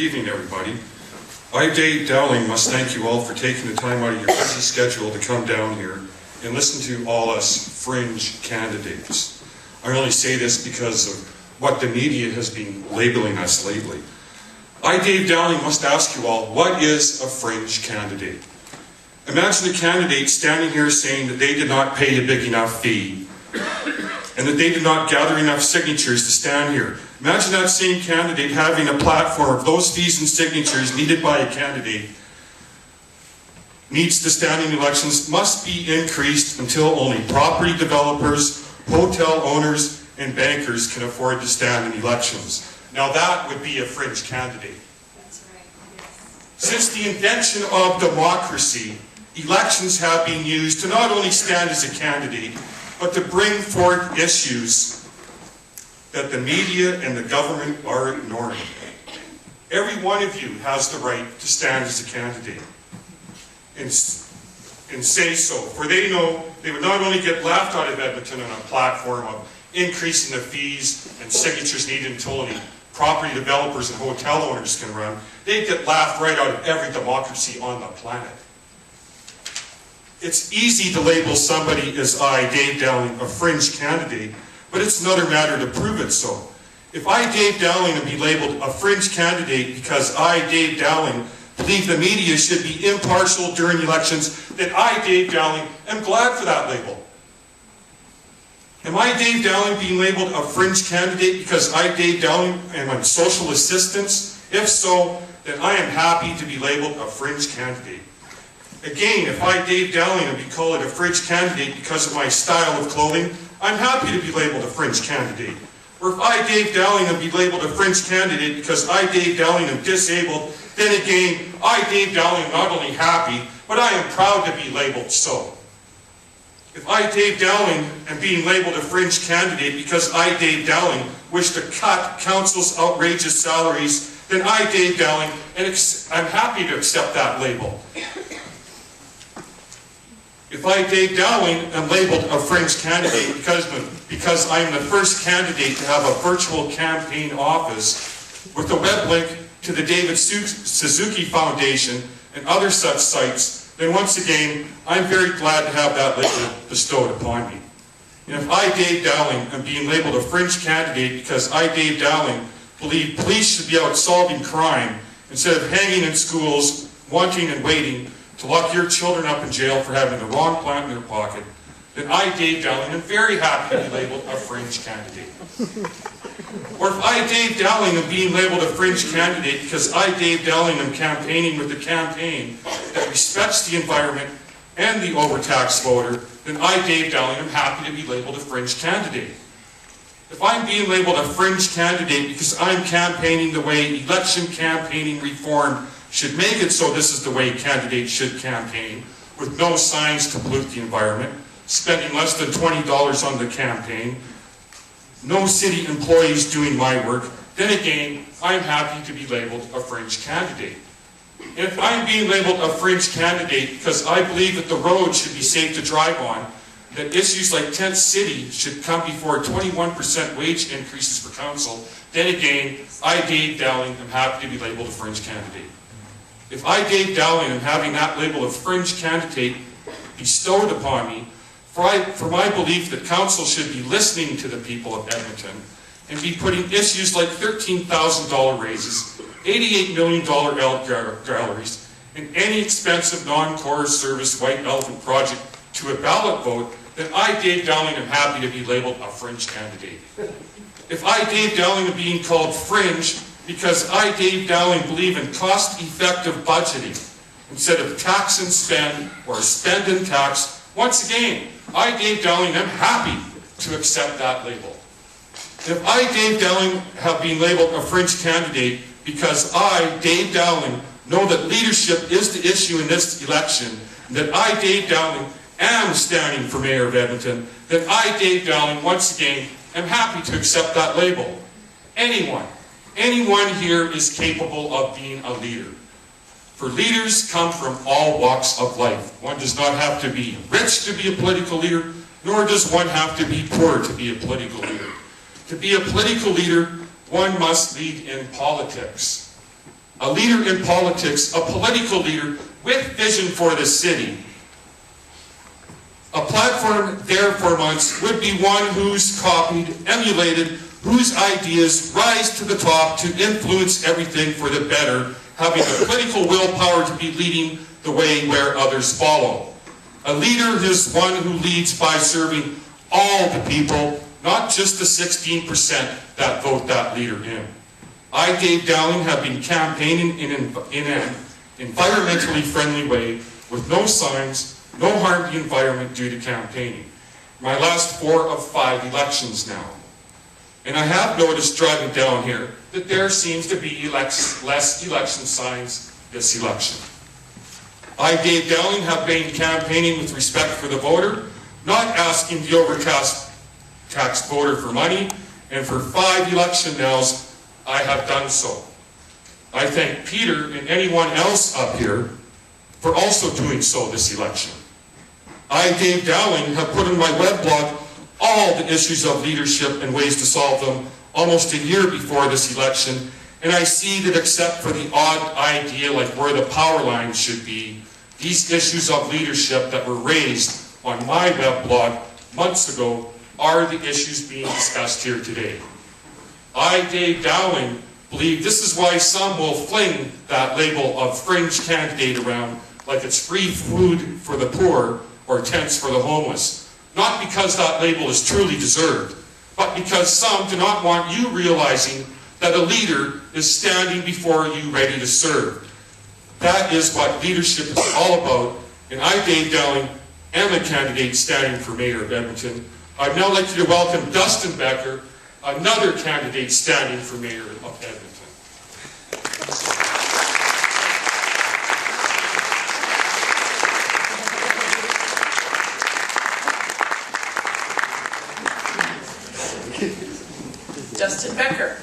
evening, everybody. I, Dave Dowling, must thank you all for taking the time out of your busy schedule to come down here and listen to all us fringe candidates. I only say this because of what the media has been labeling us lately. I, Dave Dowling, must ask you all, what is a fringe candidate? Imagine a candidate standing here saying that they did not pay a big enough fee and that they did not gather enough signatures to stand here. Imagine that same candidate having a platform of those fees and signatures needed by a candidate needs to stand in elections must be increased until only property developers, hotel owners, and bankers can afford to stand in elections. Now that would be a fringe candidate. That's right, yes. Since the invention of democracy, elections have been used to not only stand as a candidate, but to bring forth issues that the media and the government are ignoring. Every one of you has the right to stand as a candidate and say so, for they know they would not only get laughed out of Edmonton on a platform of increasing the fees and signatures needed until only property developers and hotel owners can run, they'd get laughed right out of every democracy on the planet. It's easy to label somebody as I, Dave Dowling, a fringe candidate, but it's another matter to prove it so. If I, Dave Dowling, am be labeled a fringe candidate because I, Dave Dowling, believe the media should be impartial during elections, then I, Dave Dowling, am glad for that label. Am I, Dave Dowling, being labeled a fringe candidate because I, Dave Dowling, am on social assistance? If so, then I am happy to be labeled a fringe candidate. Again, if I, Dave Dowling, am be called a fringe candidate because of my style of clothing, I'm happy to be labeled a fringe candidate. Or if I, Dave Dowling, am be labeled a fringe candidate because I, Dave Dowling, am disabled, then again, I, Dave Dowling, am not only happy, but I am proud to be labeled so. If I, Dave Dowling, am being labeled a fringe candidate because I, Dave Dowling, wish to cut council's outrageous salaries, then I, Dave Dowling, am happy to accept that label. If I, Dave Dowling, am labeled a fringe candidate because I'm the first candidate to have a virtual campaign office with a web link to the David Suzuki Foundation and other such sites, then once again, I'm very glad to have that label bestowed upon me. And if I, Dave Dowling, am being labeled a fringe candidate because I, Dave Dowling, believe police should be out solving crime instead of hanging in schools, wanting and waiting to lock your children up in jail for having the wrong plant in their pocket, then I, Dave Dowling, am very happy to be labeled a fringe candidate. Or if I, Dave Dowling, am being labeled a fringe candidate because I, Dave Dowling, am campaigning with a campaign that respects the environment and the overtaxed voter, then I, Dave Dowling, am happy to be labeled a fringe candidate. If I'm being labeled a fringe candidate because I'm campaigning the way election campaigning reform should make it so this is the way candidates should campaign, with no signs to pollute the environment, spending less than $20 on the campaign, no city employees doing my work, then again, I'm happy to be labeled a fringe candidate. And if I'm being labeled a fringe candidate because I believe that the road should be safe to drive on, that issues like tent city should come before 21% wage increases for council, then again, I, Dave Dowling, am happy to be labeled a fringe candidate. If I, Dave Dowling, am having that label of fringe candidate bestowed upon me, for my belief that council should be listening to the people of Edmonton and be putting issues like $13,000 raises, $88 million galleries, and any expensive non-core service white elephant project to a ballot vote, then I, Dave Dowling, am happy to be labeled a fringe candidate. If I, Dave Dowling, am being called fringe because I, Dave Dowling, believe in cost-effective budgeting instead of tax and spend or spend and tax, once again, I, Dave Dowling, am happy to accept that label. If I, Dave Dowling, have been labeled a fringe candidate because I, Dave Dowling, know that leadership is the issue in this election, and that I, Dave Dowling, am standing for Mayor of Edmonton, then I, Dave Dowling, once again, am happy to accept that label. Anyone here is capable of being a leader. For leaders come from all walks of life. One does not have to be rich to be a political leader, nor does one have to be poor to be a political leader. To be a political leader, one must lead in politics. a leader in politics, a political leader with vision for the city. A platform there for months would be one who's copied, emulated, whose ideas rise to the top to influence everything for the better, having the political willpower to be leading the way where others follow. A leader is one who leads by serving all the people, not just the 16% that vote that leader in. I, Dave Dowling, have been campaigning in an environmentally friendly way with no signs, no harm to the environment due to campaigning. My last 4 of 5 elections now. And I have noticed driving down here that there seems to be less election signs this election. I, Dave Dowling, have been campaigning with respect for the voter, not asking the overtaxed voter for money, and for 5 election nows, I have done so. I thank Peter and anyone else up here for also doing so this election. I, Dave Dowling, have put on my webblog all the issues of leadership and ways to solve them almost a year before this election, and I see that except for the odd idea like where the power lines should be, these issues of leadership that were raised on my webblog months ago are the issues being discussed here today. I, Dave Dowling, believe this is why some will fling that label of fringe candidate around like it's free food for the poor or tents for the homeless. Not because that label is truly deserved, but because some do not want you realizing that a leader is standing before you ready to serve. That is what leadership is all about, and I, Dave Dowling, am a candidate standing for Mayor of Edmonton. I'd now like to welcome Dustin Becker, another candidate standing for Mayor of Edmonton. Dustin Becker.